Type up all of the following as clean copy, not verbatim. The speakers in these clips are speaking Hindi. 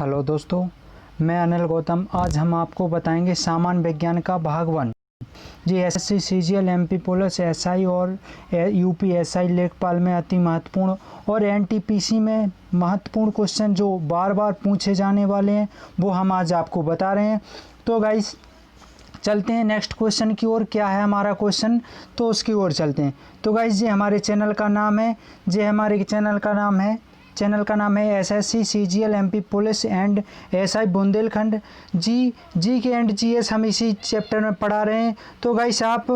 हेलो दोस्तों, मैं अनिल गौतम। आज हम आपको बताएंगे सामान्य विज्ञान का भाग 1 जी। SSC, CGL, MP police, SI और यूपीएसआई लेखपाल में अति महत्वपूर्ण और एनटीपीसी में महत्वपूर्ण क्वेश्चन जो बार बार पूछे जाने वाले हैं वो हम आज आपको बता रहे हैं। तो गाइस चलते हैं नेक्स्ट क्वेश्चन की ओर। क्या है हमारा क्वेश्चन, तो उसकी ओर चलते हैं। तो गाइस जी हमारे चैनल का नाम है SSC, CGL, MP police and SI Bundelkhand GK and GS हम इसी चैप्टर में पढ़ा रहे हैं। तो गाइस आप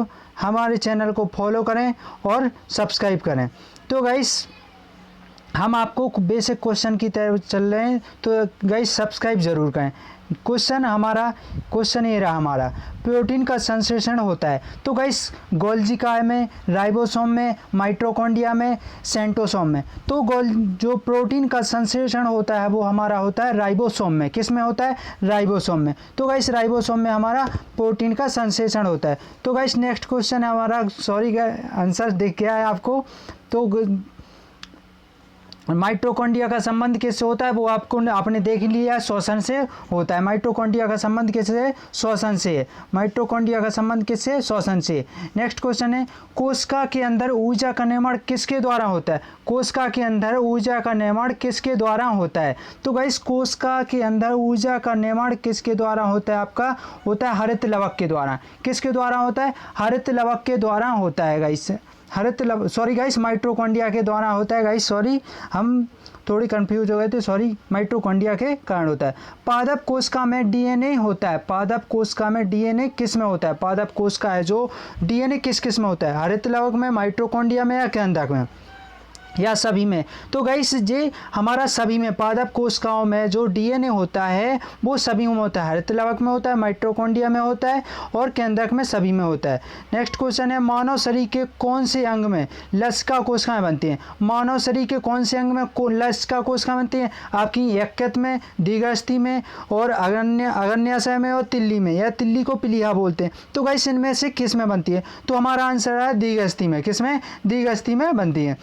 हमारे चैनल को फॉलो करें और सब्सक्राइब करें। तो गाइस हम आपको बेसिक क्वेश्चन की तरफ चल रहे हैं, तो गाइस सब्सक्राइब ज़रूर करें। क्वेश्चन ये रहा हमारा, प्रोटीन का संश्लेषण होता है तो गाइस गोल्जी काय में, राइबोसोम में, माइटोकॉन्ड्रिया में, सेंट्रोसोम में। तो जो प्रोटीन का संश्लेषण होता है वो हमारा होता है राइबोसोम में। किस में होता है? राइबोसोम में। तो गाइस राइबोसोम में हमारा प्रोटीन का संश्लेषण होता है। तो गाइस नेक्स्ट क्वेश्चन है हमारा, आंसर दिख गया है आपको। तो माइटोकॉन्ड्रिया का संबंध किससे होता है वो आपने देख लिया, श्वसन से होता है। माइटोकॉन्ड्रिया का संबंध किससे? श्वसन से। माइटोकॉन्ड्रिया का संबंध किससे? श्वसन से। नेक्स्ट क्वेश्चन है, कोशिका के अंदर ऊर्जा का निर्माण किसके द्वारा होता है? कोशिका के अंदर ऊर्जा का निर्माण किसके द्वारा होता है? तो गाइस कोशिका के अंदर ऊर्जा का निर्माण किसके द्वारा होता है? आपका होता है हरित लवक के द्वारा। किसके द्वारा होता है? हरित लवक के द्वारा होता है गाइस। माइटोकॉन्ड्रिया के द्वारा होता है गाइस। हम थोड़ी कंफ्यूज हो गए थे, माइटोकॉन्ड्रिया के कारण होता है। पादप कोशिका में डीएनए होता है। पादप कोशिका में डीएनए किस में होता है? पादप कोशिका है जो डीएनए किस में होता है? हरित लवक में, माइटोकॉन्ड्रिया में या केंद्रक में या सभी में? तो गाइस जे हमारा सभी में, पादप कोशिकाओं में जो डीएनए होता है वो सभी में होता है। हरित लवक में होता है, माइटोकॉन्ड्रिया में होता है और केंद्रक में, सभी में होता है। नेक्स्ट क्वेश्चन है, मानव शरीर के कौन से अंग में लसिका कोशिकाएं बनती हैं? मानव शरीर के कौन से अंग में लसिका कोशिकाएं बनती हैं? आपकी यकृत में, दीर्घस्थि में और अग्न्याशय में और तिल्ली में, या तिल्ली को पिलिया बोलते हैं। तो गाइस इनमें से किस में बनती है? तो हमारा आंसर है दीर्घस्थि में। किस में? दीर्घस्थि में बनती है।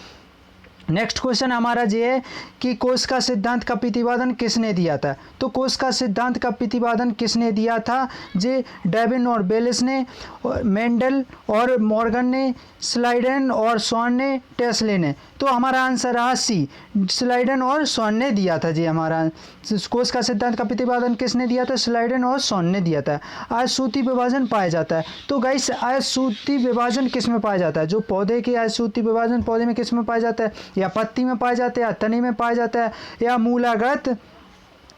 नेक्स्ट क्वेश्चन हमारा ये है कि कोशिका सिद्धांत का प्रतिपादन किसने दिया था? तो कोशिका सिद्धांत का प्रतिपादन किसने दिया था? जे डार्विन और बेलिस ने, मेंडल और मॉर्गन ने, स्लाइडन और स्वॉन ने, टेस्ले ने। तो हमारा आंसर रहा सी, स्लाइडन और स्वॉन ने दिया था जी। हमारा कोशिका सिद्धांत का प्रतिपादन किसने दिया था? स्लाइडन और स्वॉन ने दिया था। आयसूती विभाजन पाया जाता है। तो गाइस आयसूती विभाजन किस में पाया जाता है? जो पौधे के आयसूती विभाजन पौधे में किस में पाया जाता है? या पत्ती में पाया जाता है, या तने में पाया जाता है, या मूलाग्रत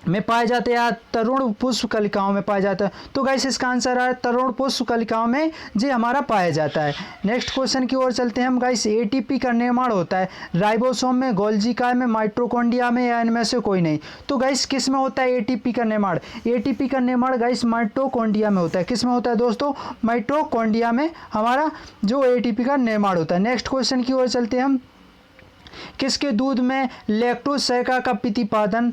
में पाया जाता है, या तरुण पुष्प कलिकाओं में पाया जाता है। तो गाइस इसका आंसर है तरुण पुष्प कलिकाओं में जे हमारा पाया जाता है। नेक्स्ट क्वेश्चन की ओर चलते हैं हम। गाइस एटीपी का निर्माण होता है राइबोसोम में, गोल्जी काय में, माइटोकॉन्ड्रिया में, या इनमें से कोई नहीं? तो गाइस किस में होता है एटीपी का निर्माण? एटीपी का निर्माण गाइस माइटोकॉन्ड्रिया में होता है। किस में होता है दोस्तों? माइटोकॉन्ड्रिया में हमारा जो एटीपी का निर्माण होता है। नेक्स्ट क्वेश्चन की ओर चलते हैं हम। किसके दूध में लैक्टोज शर्करा का प्रतिपादन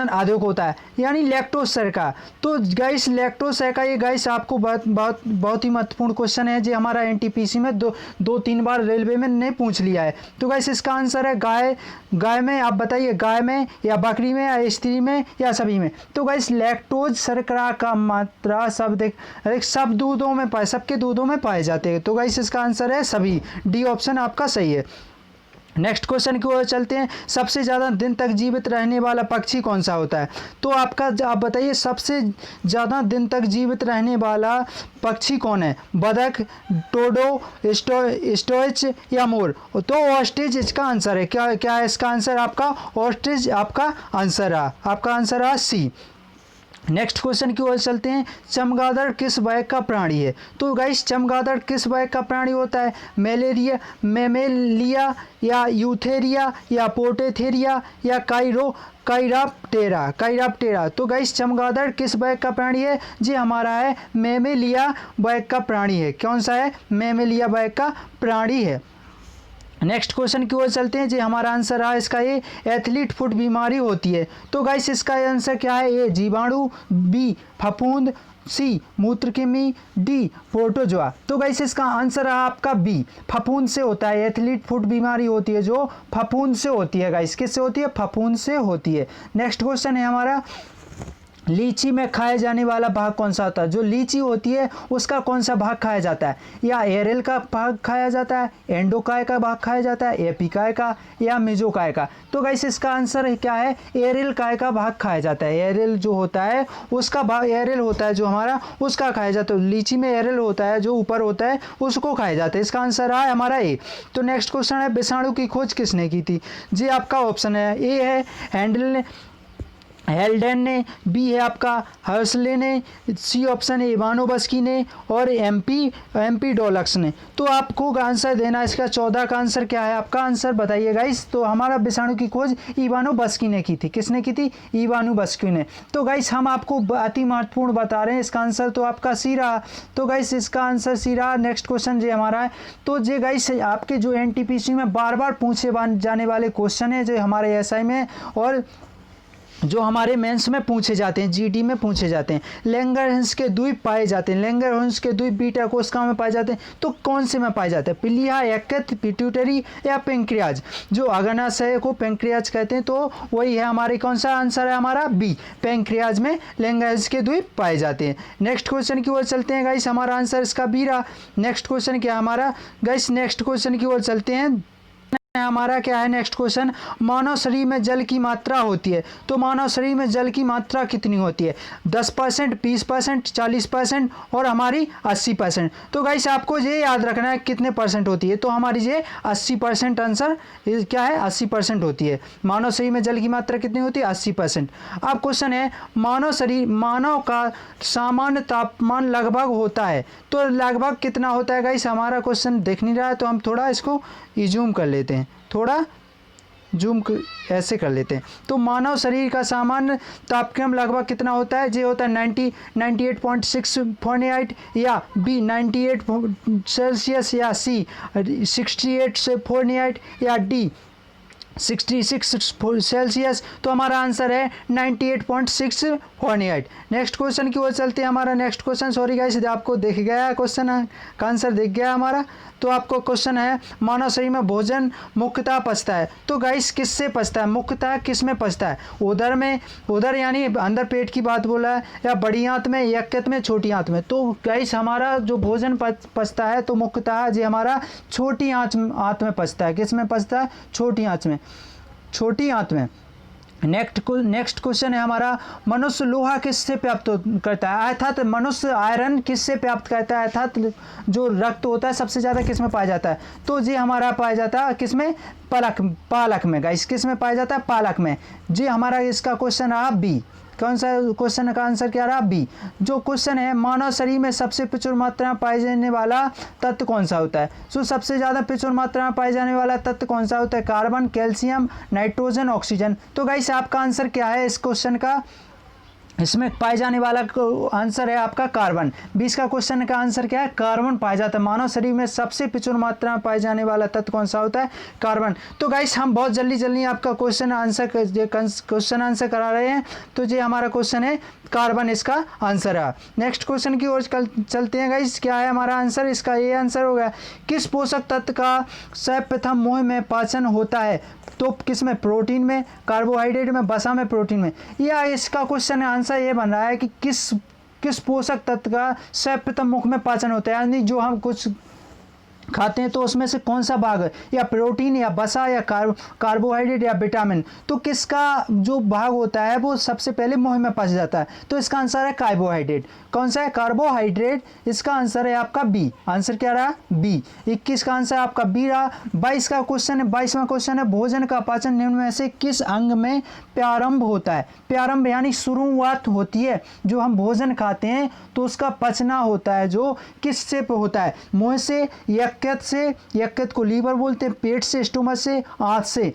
अधिक होता है? यानी लैक्टोज शर्करा। तो गाइस लैक्टोज शर्करा, ये गाइस आपको बहुत ही महत्वपूर्ण क्वेश्चन है जो हमारा एनटीपीसी में दो तीन बार रेलवे में ने पूछ लिया है। तो गाइस इसका आंसर है गाय में। आप बताइए, गाय में या बकरी में या स्त्री में या सभी में? तो गाइस लैक्टोज शर्करा का मात्रा सब दूधों में सबके दूधों में पाए जाते हैं। तो गाइस इसका आंसर है सभी, डी ऑप्शन आपका सही है। नेक्स्ट क्वेश्चन की ओर चलते हैं। सबसे ज़्यादा दिन तक जीवित रहने वाला पक्षी कौन सा होता है? तो आप बताइए सबसे ज़्यादा दिन तक जीवित रहने वाला पक्षी कौन है? बतख, डोडो, स्टोइच या मोर? तो ऑस्ट्रिच इसका आंसर है। क्या है इसका आंसर? आपका ऑस्ट्रिच आपका आंसर है। आपका आंसर है सी। नेक्स्ट क्वेश्चन की ओर चलते हैं। चमगादड़ किस वर्ग का प्राणी है? तो गाइस चमगादड़ किस वर्ग का प्राणी होता है? मेमेलिया या यूथेरिया या पोर्टेथेरिया या काइराप्टेरा? तो गाइस चमगादड़ किस वर्ग का प्राणी है? जी हमारा है मेमेलिया वर्ग का प्राणी है। कौन सा है? मेमेलिया वर्ग का प्राणी है। नेक्स्ट क्वेश्चन की ओर चलते हैं जी। हमारा आंसर रहा इसका ए, एथलीट फुट बीमारी होती है। तो गाइस इसका आंसर क्या है? ए जीवाणु, बी फफूंद, सी मूत्रकृमि, डी प्रोटोजोआ। तो गाइस इसका आंसर रहा आपका बी, फफूंद से होता है। एथलीट फुट बीमारी होती है जो फफूंद से होती है गाइस। किससे होती है? फफूंद से होती है। नेक्स्ट क्वेश्चन है हमारा, लीची में खाया जाने वाला भाग कौन सा होता है? जो लीची होती है उसका कौन सा भाग खाया जाता है? या एरेल का भाग खाया जाता है, एंडोकाय का भाग खाया जाता है, एपिकाय का, या मेजोकाय का? तो गाइस इसका आंसर क्या है? एरेल काय का भाग खाया जाता है। एरेल जो होता है उसका भाग, एरेल होता है जो हमारा, उसका खाया जाता है। लीची में एरेल होता है जो ऊपर होता है, उसको खाया जाता है। इसका आंसर है हमारा ए। तो नेक्स्ट क्वेश्चन है, विषाणु की खोज किसने की थी? जी आपका ऑप्शन है ए है हैंडल ने, हेल्डेन ने, बी है आपका हर्सले ने, सी ऑप्शन है इवानोवस्की ने, और एमपी डोलक्स ने। तो आपको आंसर देना इसका 14 का आंसर क्या है? आपका आंसर बताइए गाइस। तो हमारा विषाणु की खोज इवानोवस्की ने की थी। किसने की थी? इवानोवस्की ने। तो गाइस हम आपको अति महत्वपूर्ण बता रहे हैं, इसका आंसर तो आपका सी रहा। तो गाइस इसका आंसर सी रहा। नेक्स्ट क्वेश्चन जो हमारा है, तो जे गाइस आपके जो एनटीपीसी में बार बार पूछे जाने वाले क्वेश्चन है जो हमारे एसआई में और जो हमारे मेंस में पूछे जाते हैं, जीडी में पूछे जाते हैं। लैंगरहंस के द्वीप पाए जाते हैं। लैंगरहंस के द्वीप बीटा कोशिका में पाए जाते हैं। तो कौन से में पाए जाते हैं? पिलिया, यकृत, पिट्यूटरी या पेंक्रियाज? जो अग्नाशय को पेंक्रियाज कहते हैं, तो वही है हमारे, कौन सा आंसर है हमारा? बी, पेंक्रियाज में लैंगरहंस के द्वीप पाए जाते हैं। नेक्स्ट क्वेश्चन की ओर चलते हैं गाइस। हमारा आंसर इसका बी रहा। नेक्स्ट क्वेश्चन क्या हमारा गाइस? नेक्स्ट क्वेश्चन की ओर चलते हैं। हमारा क्या है नेक्स्ट क्वेश्चन? मानव शरीर में जल की मात्रा होती है। तो मानव शरीर में जल की मात्रा कितनी होती है? 10%, 20%, 40% और हमारी 80%। तो गाइस आपको ये याद रखना है कितने परसेंट होती है। तो हमारी ये 80% आंसर क्या है? 80% होती है। मानव शरीर में जल की मात्रा कितनी होती है? 80%। अब क्वेश्चन है, मानव का सामान्य तापमान लगभग होता है। तो लगभग कितना होता है गाइस? हमारा क्वेश्चन देख नहीं रहा है, तो हम थोड़ा इसको जूम कर लेते हैं, थोड़ा जूम ऐसे कर लेते हैं। तो मानव शरीर का सामान्य तापक्रम लगभग कितना होता है? ये होता है 98.6 फ़ारेनहाइट, या बी 98 सेल्सियस, या सी 68 से फ़ारेनहाइट, या डी 66 सेल्सियस। तो हमारा आंसर है 98.6 फ़ारेनहाइट। नेक्स्ट क्वेश्चन की ओर चलते हैं। हमारा नेक्स्ट क्वेश्चन, सॉरी गाइस आपको दिख गया क्वेश्चन का आंसर दिख गया हमारा। तो आपको क्वेश्चन है, मानव शरीर में भोजन मुख्यतः पचता है। तो गाइस किससे पचता है? मुख्यतः किस में पचता है? उदर में, उदर यानी अंदर पेट की बात बोला है, या बड़ी आंत में, यकृत में, छोटी आंत में? तो गाइस हमारा जो भोजन पचता है तो मुख्यतः जी हमारा छोटी आंत में पचता है। किस में पचता है? छोटी आंत में, छोटी आंत में। नेक्स्ट क्वेश्चन है हमारा, मनुष्य लोहा किससे प्राप्त करता है? अर्थात मनुष्य आयरन किससे प्राप्त करता है? अर्थात जो रक्त होता है सबसे ज़्यादा किस में पाया जाता है? तो जी हमारा पाया जाता है किस में? पालक में गाइस। किस में पाया जाता है? पालक में। जी हमारा इसका क्वेश्चन रहा बी। कौन सा क्वेश्चन का आंसर क्या रहा? बी। जो क्वेश्चन है, मानव शरीर में सबसे प्रचुर मात्रा में पाए जाने वाला तत्व कौन सा होता है? तो सबसे ज़्यादा प्रचुर मात्रा में पाए जाने वाला तत्व कौन सा होता है? Carbon, calcium, nitrogen, oxygen. तो गाइस आपका आंसर क्या है इस क्वेश्चन का? इसमें पाए जाने वाला आंसर है आपका कार्बन। 20 का क्वेश्चन का आंसर क्या है? कार्बन पाया जाता है। मानव शरीर में सबसे प्रचुर मात्रा में पाए जाने वाला तत्व कौन सा होता है? कार्बन। तो गाइस हम बहुत जल्दी आपका क्वेश्चन आंसर करा रहे हैं। तो ये हमारा क्वेश्चन है कार्बन, इसका आंसर है। नेक्स्ट क्वेश्चन की ओर चलते हैं गाइस। क्या है हमारा आंसर? इसका ये आंसर होगा, किस पोषक तत्व का सर्वप्रथम मुंह में पाचन होता है? तो किस में? प्रोटीन में, कार्बोहाइड्रेट में, वसा में, प्रोटीन में। या इसका क्वेश्चन आंसर ये बन रहा है कि किस पोषक तत्व का सर्वप्रथम मुख में पाचन होता है, यानी जो हम कुछ खाते हैं तो उसमें से कौन सा भाग है? या प्रोटीन, या वसा, या कार्बोहाइड्रेट, या विटामिन? तो किसका जो भाग होता है वो सबसे पहले मुंह में पच जाता है? तो इसका आंसर है कार्बोहाइड्रेट। कौन सा है? कार्बोहाइड्रेट। इसका आंसर है आपका बी। आंसर क्या रहा? बी। 21 का आंसर आपका बी रहा। 22 का क्वेश्चन है, 22वां क्वेश्चन है, भोजन का पाचन निम्न में से किस अंग में प्रारंभ होता है? प्रारंभ यानी शुरुआत होती है। जो हम भोजन खाते हैं तो उसका पचना होता है जो किससे होता है? मुंह से, यकृत से, यकृत को लीवर बोलते हैं, पेट से, स्टोमक से, आंत से।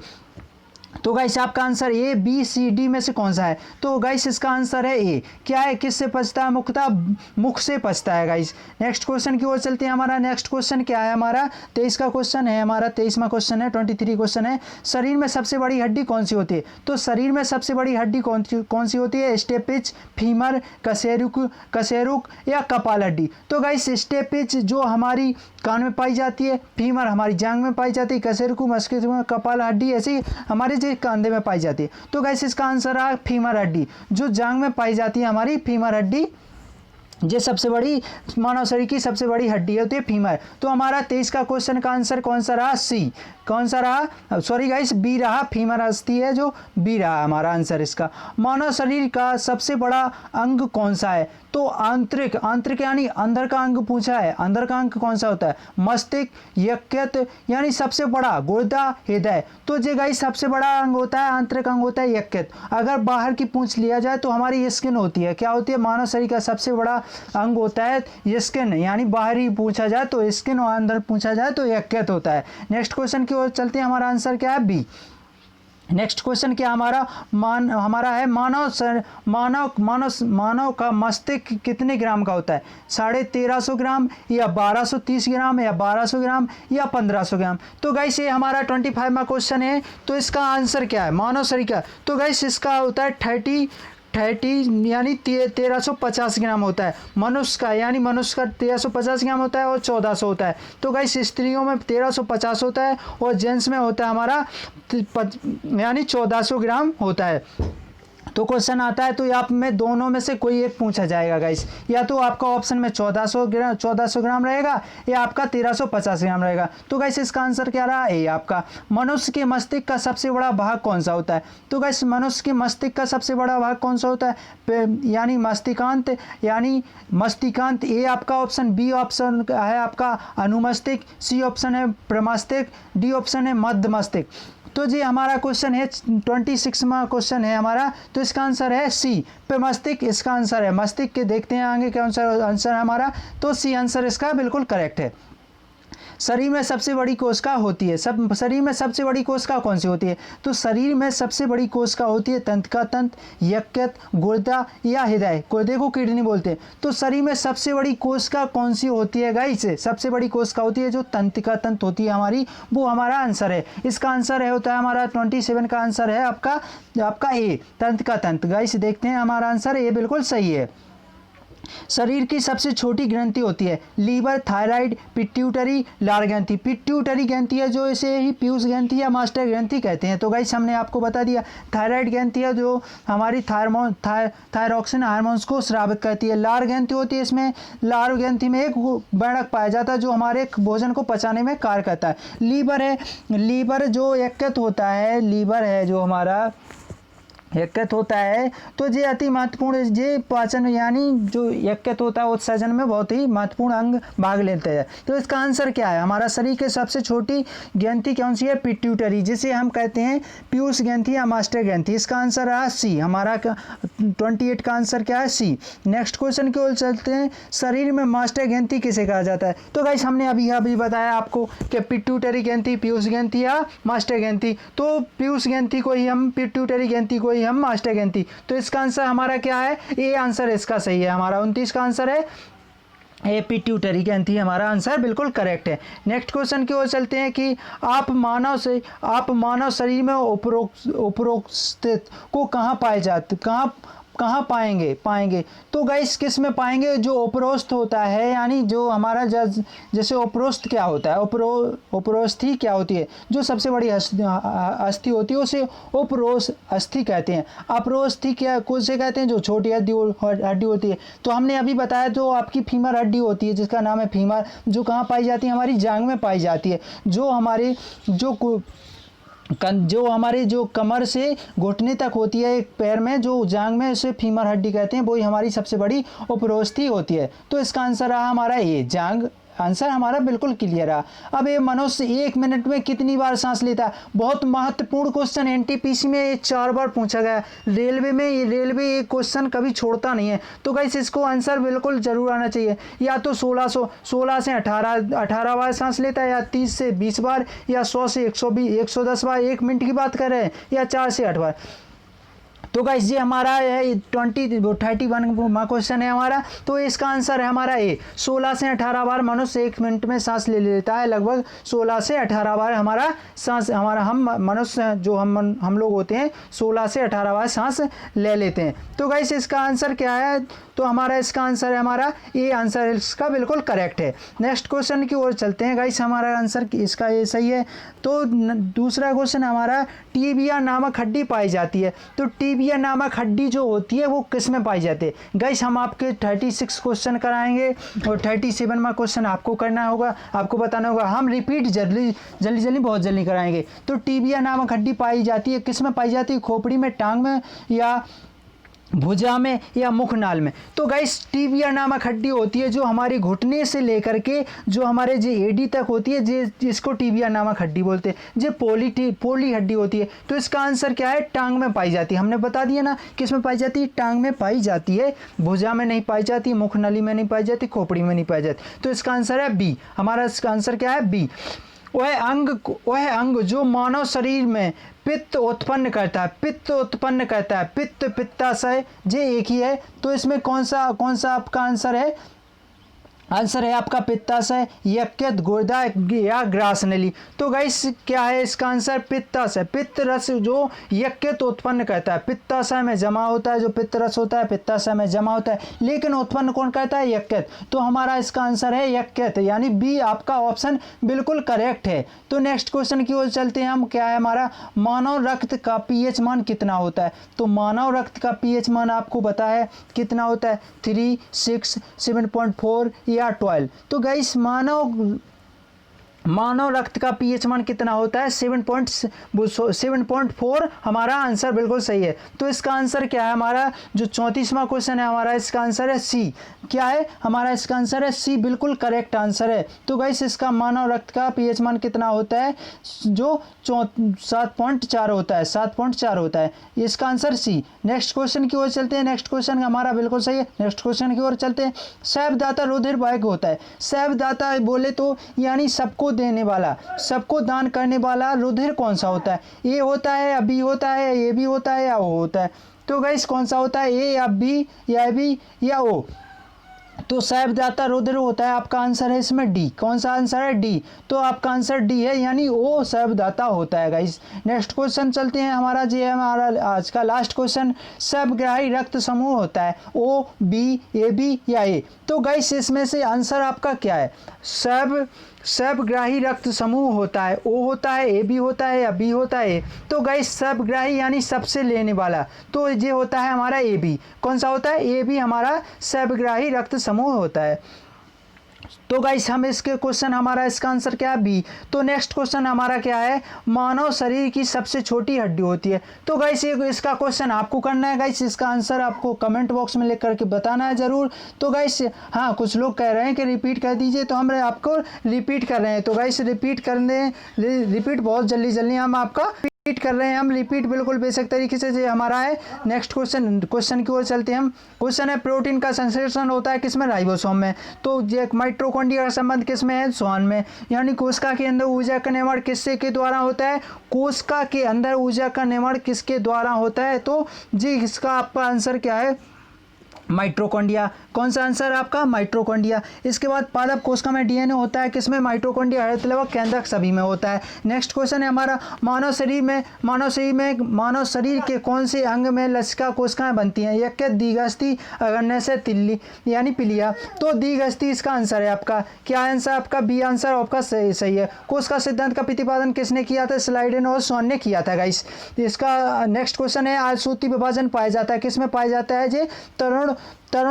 तो गाइस आपका answer A, B, C, D में से कौन सा है? तो गाइस इसका आंसर है ए। क्या है? किससे पचता है? मुख से पचता है गाइस। नेक्स्ट क्वेश्चन की ओर चलते हैं। हमारा नेक्स्ट क्वेश्चन क्या है? हमारा 23 का क्वेश्चन है, हमारा 23वां क्वेश्चन है, 23 क्वेश्चन है। शरीर में सबसे बड़ी हड्डी कौन सी होती है? तो शरीर में सबसे बड़ी हड्डी कौन सी होती है? स्टेपिच, फीमर, कशेरुक या कपाल हड्डी? तो गाइस स्टेपिच जो हमारी कान में पाई जाती है, फीमर हमारी जांघ में पाई जाती है, कशेरुक मस्तिष्क में, कपाल हड्डी ऐसी हमारे जो कंधे में पाई जाती है। तो गाइस इसका आंसर है फीमर हड्डी, जो जांघ में पाई जाती है हमारी फीमर हड्डी। ये सबसे बड़ी मानव शरीर की सबसे बड़ी हड्डी होती है फीमर। तो हमारा 23 का क्वेश्चन का आंसर कौन सा रहा? सी। कौन सा रहा? सॉरी गाइस, बी रहा। फीमर अस्थि है जो बी रहा हमारा आंसर इसका। मानव शरीर का सबसे बड़ा अंग कौन सा है? तो आंतरिक, आंतरिक यानी अंदर का अंग पूछा है। अंदर का अंग कौन सा होता है? मस्तिष्क, यकृत यानी सबसे बड़ा गुर्दा, हृदय। तो ये गाइस सबसे बड़ा अंग होता है, आंतरिक अंग होता है यकृत। अगर बाहर की पूछ लिया जाए तो हमारी स्किन होती है। क्या होती है? मानव शरीर का सबसे बड़ा अंग होता है स्किन, यानी बाहर ही पूछा जाए तो स्किन और अंदर पूछा जाए तो यकृत होता है। नेक्स्ट क्वेश्चन की ओर चलते हैं। हमारा आंसर क्या है? बी। नेक्स्ट क्वेश्चन क्या हमारा हमारा है मानव का मस्तिष्क कितने ग्राम का होता है? 1350 ग्राम या 1230 ग्राम या 1200 ग्राम या 1500 ग्राम? तो गाइस ये हमारा 25वां क्वेश्चन है। तो इसका आंसर क्या है मानव शरीर का? तो गाइस इसका होता है 30 यानी 1350 ग्राम होता है मनुष्य का, यानी मनुष्य का 1350 ग्राम होता है और 1400 होता है। तो गाइस स्त्रियों में 1350 होता है और जेंट्स में होता है हमारा यानी 1400 ग्राम होता है। तो क्वेश्चन आता है तो आप में दोनों में से कोई एक पूछा जाएगा गाइस, या तो आपका ऑप्शन में 1400 ग्राम रहेगा या आपका 1350 ग्राम रहेगा। तो गाइस इसका आंसर क्या रहा? ए आपका। मनुष्य के मस्तिष्क का सबसे बड़ा भाग कौन सा होता है? तो गाइस मनुष्य के मस्तिष्क का सबसे बड़ा भाग कौन सा होता है? यानी मस्तिष्कांत, यानी मस्तिष्कांत। ए आपका ऑप्शन। बी ऑप्शन है आपका अनुमस्तिष्क, सी ऑप्शन है प्रमस्तिष्क, डी ऑप्शन है मध्य मस्तिष्क। तो जी हमारा क्वेश्चन है 26वां क्वेश्चन है हमारा। तो इसका आंसर है सी, मस्तिष्क इसका आंसर है। मस्तिष्क के देखते हैं आगे क्या आंसर है हमारा। तो सी आंसर इसका बिल्कुल करेक्ट है। शरीर में सबसे बड़ी कोशिका होती है, शरीर में सबसे बड़ी कोशिका कौन सी होती है? तो शरीर में सबसे बड़ी कोशिका होती है तंत्रिका तंत्र, यकृत, गुर्दा या हृदय। गुर्दे को किडनी बोलते हैं। तो शरीर में सबसे बड़ी कोशिका कौन सी होती है गाइस? सबसे बड़ी कोशिका होती है जो तंत्रिका तंत्र होती है हमारी, वो हमारा आंसर है। इसका आंसर है होता है हमारा 27 का आंसर है आपका ए, तंत्रिका तंत्र। गाइस देखते हैं हमारा आंसर ए बिल्कुल सही है। शरीर की सबसे छोटी ग्रंथि होती है लीवर, थायराइड, पिट्यूटरी, लार ग्रंथि। पिट्यूटरी ग्रंथि है जो इसे ही पीयूष ग्रंथि या मास्टर ग्रंथि कहते हैं। तो गाइस हमने आपको बता दिया। थायराइड ग्रंथि है जो हमारी थायरॉक्सिन हार्मोन्स को स्रावित करती है। लार ग्रंथि होती है, इसमें लार ग्रंथि में एक वर्णक पाया जाता है जो हमारे भोजन को पचाने में कार्य करता है। लीवर है, लीवर जो यकृत होता है, लीवर है जो हमारा यकृत होता है। तो ये अति महत्वपूर्ण, ये पाचन यानी जो यकृत होता है उत्सर्जन में बहुत ही महत्वपूर्ण अंग भाग लेते हैं। तो इसका आंसर क्या है? हमारा शरीर के सबसे छोटी ग्रंथि कौन सी है? पिट्यूटरी, जिसे हम कहते हैं पीयूष ग्रंथि या मास्टर ग्रंथि। इसका आंसर रहा सी। हमारा 28 का आंसर क्या है? सी। नेक्स्ट क्वेश्चन की ओर चलते हैं। शरीर में मास्टर ग्रंथि किसे कहा जाता है? तो गाइस हमने अभी बताया आपको कि पिट्यूटरी ग्रंथि, पीयूष ग्रंथि या मास्टर ग्रंथि। तो पीयूष ग्रंथि को ही हम, पिट्यूटरी ग्रंथि को ही हम मास्टर ग्रंथि। तो इसका आंसर हमारा क्या है? ए आंसर इसका सही है। हमारा 29 का आंसर है ए, पिट्यूटरी ग्रंथि हमारा आंसर बिल्कुल करेक्ट है। नेक्स्ट क्वेश्चन की ओर चलते हैं कि आप मानव शरीर में उपरोक्त को कहाँ पाए जाते, कहाँ पाएंगे? तो गाइस किस में पाएंगे? जो उपरोक्त होता है, यानी जो हमारा जैसे उपरोक्त क्या होता है? उपरोस्थि क्या होती है? जो सबसे बड़ी अस्थि होती है उसे उपरोस्त अस्थि कहते हैं। अप्रोस्थि क्या से कहते हैं? जो छोटी हड्डी होती है। तो हमने अभी बताया जो आपकी फीमर हड्डी होती है जिसका नाम है फीमर, जो कहाँ पाई जाती है? हमारी जांघ में पाई जाती है। जो हमारे जो कमर से घुटने तक होती है एक पैर में, जो जांघ में, उसे फीमर हड्डी कहते हैं, वही हमारी सबसे बड़ी उपरोस्थि होती है। तो इसका आंसर रहा हमारा ए, जांघ आंसर हमारा बिल्कुल क्लियर है। अब ये मनुष्य 1 मिनट में कितनी बार सांस लेता है, बहुत महत्वपूर्ण क्वेश्चन, एनटीपीसी में ये 4 बार पूछा गया। रेलवे में ये क्वेश्चन कभी छोड़ता नहीं है। तो गाइस इसको आंसर बिल्कुल जरूर आना चाहिए। या तो 16 से 18 बार सांस लेता है, या 30 से 20 बार, या 100 से 110 बार 1 मिनट की बात कर रहे हैं, या 4 से 8 बार। तो गाइस ये हमारा है 31वां क्वेश्चन है हमारा। तो इसका आंसर है हमारा ए, 16 से 18 बार मनुष्य 1 मिनट में सांस ले लेता है। लगभग 16 से 18 बार हमारा सांस, हमारा हम मनुष्य जो हम लोग होते हैं 16 से 18 बार सांस ले लेते हैं। तो गाइस इसका आंसर क्या है, तो हमारा इसका आंसर है हमारा ए, आंसर इसका बिल्कुल करेक्ट है। नेक्स्ट क्वेश्चन की ओर चलते हैं गाइस, हमारा आंसर इसका ये सही है। तो दूसरा क्वेश्चन हमारा, टीबिया नामक हड्डी पाई जाती है। तो टीबिया नामक हड्डी जो होती है वो किस में पाई जाती है। गाइस हम आपके 36 क्वेश्चन कराएंगे और 37वां क्वेश्चन आपको करना होगा, आपको बताना होगा। हम रिपीट जल्दी बहुत जल्दी कराएंगे। तो टीबिया नामक हड्डी पाई जाती है, किस में पाई जाती है, खोपड़ी में, टांग में, या भुजा में, या मुखनाल में। तो गाइस टीबिया नामक हड्डी होती है जो हमारी घुटने से लेकर के जो हमारे जे एडी तक होती है, जिसको टीबिया नामक हड्डी बोलते हैं। जो पोली हड्डी होती है। तो इसका आंसर क्या है, टांग में पाई जाती है। हमने बता दिया ना किस में पाई जाती है, टांग में पाई जाती है, भुजा में नहीं पाई जाती, मुखनली में नहीं पाई जाती, खोपड़ी में नहीं पाई जाती। तो इसका आंसर है बी, हमारा इसका आंसर क्या है, बी। वह अंग जो मानव शरीर में पित्त उत्पन्न करता है, पित्त पित्ताशय जे एक ही है। तो इसमें कौन सा आपका आंसर है, आंसर है आपका पित्ताशय, यकृत, गुर्दा या ग्रासनली। तो गाइस क्या है इसका आंसर, पित्ताशय। पित्त रस जो यकृत उत्पन्न करता है, पित्ताशय में जमा होता है, जो पित्त रस होता है पित्ताशय में जमा होता है, लेकिन उत्पन्न कौन करता है, यकृत। तो हमारा इसका आंसर है यकृत, यानी बी आपका ऑप्शन बिल्कुल करेक्ट है। तो नेक्स्ट क्वेश्चन की ओर चलते हैं हम, क्या है हमारा, मानव रक्त का पीएच मान कितना होता है। तो मानव रक्त का पीएच मान आपको पता है कितना होता है, 3, 6, 7.4 या 12। तो गाइस मानव रक्त का पीएच मान कितना होता है, 7.4। हमारा आंसर बिल्कुल सही है। तो इसका आंसर क्या है हमारा, जो 34वां क्वेश्चन है हमारा, इसका आंसर है सी। क्या है हमारा इसका आंसर है सी, बिल्कुल करेक्ट आंसर है। तो गाइस इसका मानव रक्त का पीएच मान कितना होता है, जो 7.4 होता है, 7.4 होता है। इसका आंसर सी। नेक्स्ट क्वेश्चन की ओर चलते हैं। नेक्स्ट क्वेश्चन हमारा बिल्कुल सही है। नेक्स्ट क्वेश्चन की ओर चलते हैं। सैवदाता रुधिर वाहक होता है। सैवदाता बोले तो यानी सबको देने वाला, सबको दान करने वाला रुधिर कौन सा होता है, ए होता है या बी होता है, ए बी होता है या ओ होता है। तो गाइस कौन सा होता है, ए या बी या बी या ओ। तो सैवदाता रुधिर होता है, आपका आंसर है इसमें डी। कौन सा आंसर है, डी। तो आपका आंसर डी है, यानी ओ सैवदाता होता है गाइस। नेक्स्ट क्वेश्चन चलते हैं हमारा, जो है हमारा आज का लास्ट क्वेश्चन, सर्वग्राही रक्त समूह होता है, ओ बी, ए बी या ए। तो गाइस इसमें से आंसर आपका क्या है, सर्वग्राही रक्त समूह होता है, ओ होता है, ए बी होता है या बी होता है। तो गाइस सर्वग्राही यानी सबसे लेने वाला, तो ये होता है हमारा ए बी। कौन सा होता है, ए बी हमारा सर्वग्राही रक्त समूह होता है। तो गाइस हम इसके क्वेश्चन, हमारा इसका आंसर क्या है, बी। तो नेक्स्ट क्वेश्चन हमारा क्या है, मानव शरीर की सबसे छोटी हड्डी होती है। तो गाइस ये इसका क्वेश्चन आपको करना है गाइस, इसका आंसर आपको कमेंट बॉक्स में लिख करके बताना है ज़रूर। तो गाइस हाँ, कुछ लोग कह रहे हैं कि रिपीट कर दीजिए, तो हम आपको रिपीट कर रहे हैं। तो गाइस रिपीट बहुत जल्दी हम आपका रिपीट कर रहे हैं, हम रिपीट बिल्कुल बेसिक तरीके से। जो हमारा है नेक्स्ट क्वेश्चन की ओर चलते हैं हम। क्वेश्चन है, प्रोटीन का संश्लेषण होता है किसमें, राइबोसोम में। तो ये माइटोकॉन्ड्रिया का संबंध किसमें है, श्वान में। यानी कोशिका के अंदर ऊर्जा का निर्माण किससे के द्वारा होता है, कोशिका के अंदर ऊर्जा का निर्माण किसके द्वारा होता है। तो जी इसका आपका आंसर क्या है, माइटोकॉन्ड्रिया। कौन सा आंसर है आपका, माइटोकॉन्ड्रिया। इसके बाद पादप कोशिका में डीएनए होता है किसमें, माइटोकॉन्ड्रिया, हरितलवक, केंद्रक सभी में होता है। नेक्स्ट क्वेश्चन है हमारा, मानव शरीर के कौन से अंग में लसिका कोशिकाएं बनती हैं, यकृत, दीर्घस्थि, अग्न्याशय, तिल्ली यानी पिलिया। तो दीर्घस्थि इसका आंसर है आपका। क्या आंसर आपका, बी आंसर आपका सही है। कोशिका सिद्धांत का प्रतिपादन किसने किया था, स्लाइडेन और श्वान ने किया था गाइस। इसका नेक्स्ट क्वेश्चन है, आसूति विभाजन पाया जाता है किसमें पाया जाता है, जे तरुण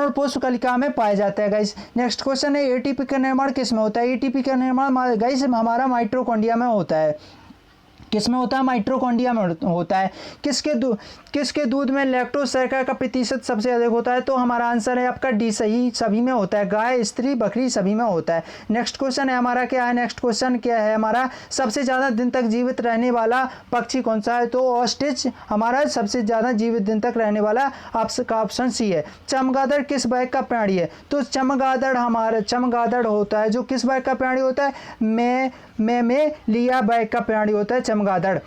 पुष्प कलिका में पाया जाता है गाइस। नेक्स्ट क्वेश्चन है, एटीपी का निर्माण किसमें होता है, एटीपी का निर्माण गाइस हमारा माइटोकॉन्ड्रिया में होता है। किसमें होता है? माइटोकॉन्ड्रिया में होता है। किसके दूध में लैक्टोज शर्करा का प्रतिशत सबसे अधिक होता है? तो हमारा आंसर है आपका डी, सही सभी में होता है। गाय, स्त्री, बकरी सभी में होता है। नेक्स्ट क्वेश्चन है हमारा, क्या है नेक्स्ट क्वेश्चन क्या है हमारा? सबसे ज़्यादा दिन तक जीवित रहने वाला पक्षी कौन सा है? तो ऑस्ट्रिच हमारा सबसे ज़्यादा जीवित दिन तक रहने वाला आपका ऑप्शन सी है। चमगादड़ किस वर्ग का प्राणी है? तो चमगादड़ होता है जो किस वर्ग का प्राणी होता है? लिया वर्ग का प्राणी होता है चमगादड़।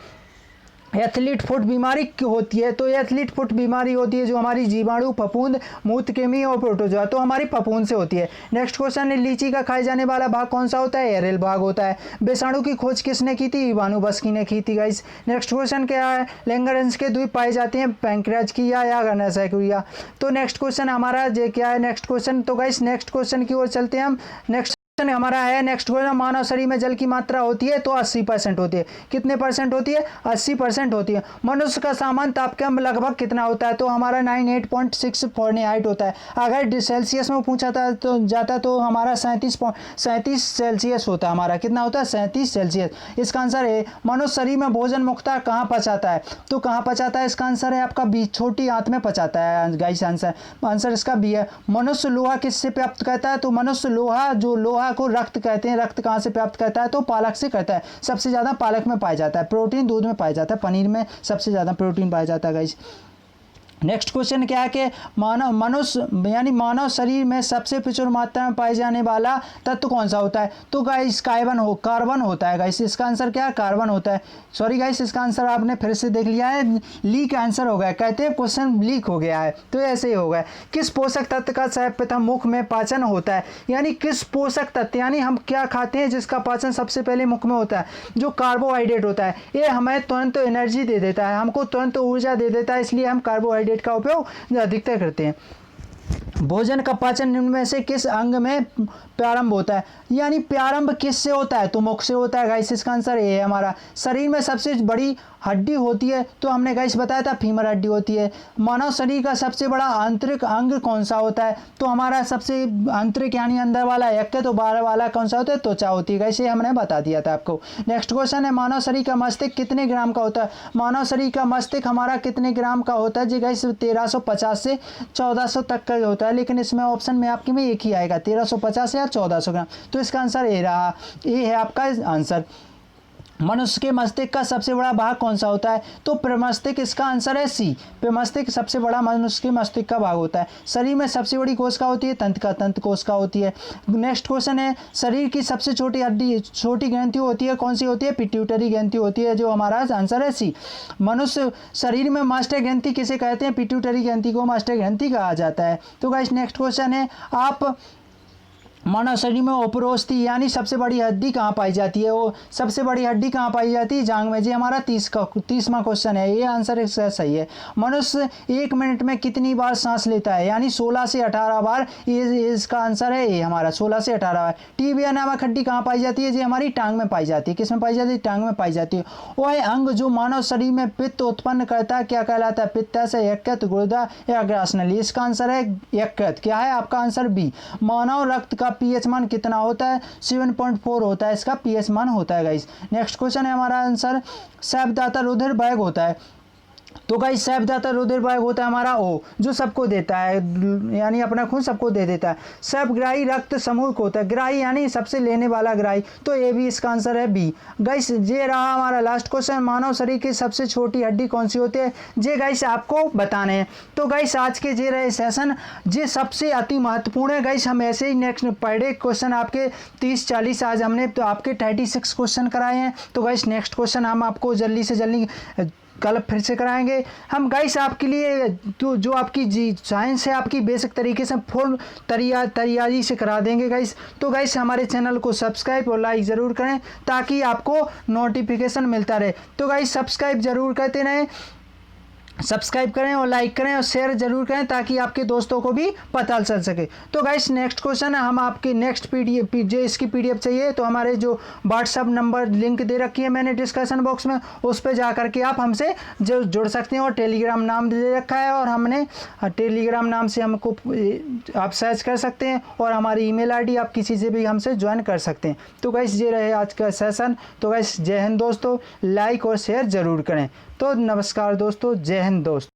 एथलीट फुट बीमारी क्यों होती है? तो एथलीट फुट बीमारी होती है जो हमारी जीवाणु, फफूंद, मूत्रकृमि और प्रोटोजोआ, तो हमारी फफूंद से होती है। नेक्स्ट क्वेश्चन है, लीची का खाए जाने वाला भाग कौन सा होता है? एरियल भाग होता है। विषाणु की खोज किसने की थी? इवानोव्स्की ने की थी गाइस। नेक्स्ट क्वेश्चन क्या है? लैंगरहंस के द्वीप पाए जाते हैं पैंक्रियाज की या गनासैकुरिया। तो नेक्स्ट क्वेश्चन हमारा ये क्या है नेक्स्ट क्वेश्चन? तो गाइस नेक्स्ट क्वेश्चन की ओर चलते हैं हम। नेक्स्ट हमारा है नेक्स्ट क्वेश्चन, मानव शरीर में जल की मात्रा होती है तो 80% होती है। कितने परसेंट होती है? 80% होती है। मनुष्य का सामान्य तापक्रम लगभग कितना होता है? तो हमारा 98.6 फॉरेनहाइट होता है। अगर सेल्सियस में पूछा था तो जाता तो हमारा 37 सेल्सियस होता है। हमारा कितना होता है? 37 सेल्सियस। इसका आंसर है मनुष्य शरीर में भोजन मुख्यतः कहाँ पचाता है? तो कहाँ पचाता है? इसका आंसर है आपका बी, छोटी आंत में पचाता है गाइस। आंसर इसका बी है। मनुष्य लोहा किससे प्राप्त करता है? तो मनुष्य लोहा को रक्त कहते हैं। रक्त कहाँ से प्राप्त करता है? तो पालक से करता है। सबसे ज़्यादा पालक में पाया जाता है। प्रोटीन दूध में पाया जाता है। पनीर में सबसे ज़्यादा प्रोटीन पाया जाता है गाइस। नेक्स्ट क्वेश्चन क्या है कि मानव शरीर में सबसे प्रचुर मात्रा में पाए जाने वाला तत्व कौन सा होता है? तो गाइस कार्बन होता है गाइस। इसका आंसर क्या है? कार्बन होता है। सॉरी गाइस, इसका आंसर आपने फिर से देख लिया है, लीक आंसर हो गया। कहते हैं क्वेश्चन लीक हो गया है, तो ऐसे ही होगा। किस पोषक तत्व का सर्वप्रथम मुख में पाचन होता है? यानी किस पोषक तत्व, यानी हम क्या खाते हैं जिसका पाचन सबसे पहले मुख में होता है? जो कार्बोहाइड्रेट होता है। ये हमें तुरंत एनर्जी दे देता है, हमको तुरंत ऊर्जा दे देता है, इसलिए हम कार्बोहाइड्रेट का उपयोग अधिकतर करते हैं। भोजन का पाचन निम्न में से किस अंग में प्रारंभ होता है? यानी प्रारंभ किससे होता है? तो मुख से होता है गाइस। इसका आंसर ये है हमारा। शरीर में सबसे बड़ी हड्डी होती है तो हमने गाइस बताया था फीमर हड्डी होती है। मानव शरीर का सबसे बड़ा आंतरिक अंग कौन सा होता है? तो हमारा सबसे आंतरिक यानी अंदर वाला यकृत, तो बाहर वाला कौन सा होता है? त्वचा होती है गाइस। ये हमने बता दिया था आपको। नेक्स्ट क्वेश्चन है, मानव शरीर का मस्तिष्क कितने ग्राम का होता है? मानव शरीर का मस्तिष्क हमारा कितने ग्राम का होता है जी गाइस? 1350 से 1400 तक का होता है, लेकिन इसमें ऑप्शन में आपके में एक ही आएगा, 1350 या 1400 ग्राम। तो इसका आंसर ये रहा, ये है आपका आंसर। मनुष्य के मस्तिष्क का सबसे बड़ा भाग कौन सा होता है? तो प्रमस्तिष्क। इसका आंसर है सी, प्रमस्तिष्क सबसे बड़ा मनुष्य के मस्तिष्क का भाग होता है। शरीर में सबसे बड़ी कोशिका होती है? तंत्र कोशिका होती है। नेक्स्ट क्वेश्चन है, शरीर की सबसे छोटी हड्डी, छोटी ग्रंथि होती है, कौन सी होती है? पिट्यूटरी ग्रंथि होती है, जो हमारा आंसर है सी। मनुष्य शरीर में मास्टर ग्रंथि किसे कहते हैं? पिट्यूटरी ग्रंथि को मास्टर ग्रंथि कहा जाता है। तो गाइस नेक्स्ट क्वेश्चन है, आप मानव शरीर में ओपरोस्थी यानी सबसे बड़ी हड्डी कहाँ पाई जाती है? वो सबसे बड़ी हड्डी कहाँ पाई जाती है? जांघ में। जी हमारा 30वां क्वेश्चन है, ये आंसर सही है। मनुष्य 1 मिनट में कितनी बार सांस लेता है? यानी 16 से 18 बार। ये इसका आंसर है ये हमारा 16 से 18 बार। टिबिया नामक हड्डी कहाँ पाई जाती है? जी हमारी टांग में पाई जाती है। किस में पाई जाती है? टांग में पाई जाती है। वह अंग जो मानव शरीर में पित्त उत्पन्न करता है क्या कहलाता है? पित्ताशय, यकृत, गुर्दा या ग्रासनली। इसका आंसर है यकृत। क्या है आपका आंसर? बी। मानव रक्त का पीएच मान कितना होता है? 7.4 होता है इसका पीएच मान होता है गाइस। नेक्स्ट क्वेश्चन है हमारा आंसर, सैफदाता रुधिर वेग होता है। तो गाइस सैफदाता रुधिर वेग होता है हमारा ओ, जो सबको देता है, यानी अपना खून सबको दे देता है। सैफग्राही रक्त समूह को होता है। ग्राही यानी सबसे लेने वाला ग्राही, तो ये भी इसका आंसर है बी। गाइस ये रहा हमारा लास्ट क्वेश्चन, मानव शरीर की सबसे छोटी हड्डी कौन सी होती है? ये गाइस आपको बताने हैं। तो गाइस आज के जे रहे सेशन ये सबसे अति महत्वपूर्ण है गाइस। हम ऐसे ही नेक्स्ट पर डे क्वेश्चन आपके 30-40 आज हमने तो आपके 36 क्वेश्चन कराए हैं। तो गाइस नेक्स्ट क्वेश्चन हम आपको जल्दी से जल्दी कल फिर से कराएंगे हम गाइस आपके लिए। तो जो आपकी जी साइंस है आपकी बेसिक तरीके से फुल तैयारी से करा देंगे गाइस। तो गाइस हमारे चैनल को सब्सक्राइब और लाइक ज़रूर करें ताकि आपको नोटिफिकेशन मिलता रहे। तो गाइस सब्सक्राइब ज़रूर करते रहें। सब्सक्राइब करें और लाइक करें और शेयर जरूर करें ताकि आपके दोस्तों को भी पता चल सके। तो गाइस नेक्स्ट क्वेश्चन है, हम आपकी नेक्स्ट पीडीएफ जो इसकी पीडीएफ चाहिए तो हमारे जो व्हाट्सअप नंबर लिंक दे रखी है मैंने डिस्कशन बॉक्स में, उस पर जा करके आप हमसे जुड़ सकते हैं। और टेलीग्राम नाम दे रखा है और हमने टेलीग्राम नाम से हमको आप सर्च कर सकते हैं और हमारी ईमेल आईडी आप किसी से भी हमसे ज्वाइन कर सकते हैं। तो गाइस ये रहे आज का सेशन। तो गाइस जय हिंद दोस्तों, लाइक और शेयर ज़रूर करें। तो नमस्कार दोस्तों, जय हिंद दोस्तों।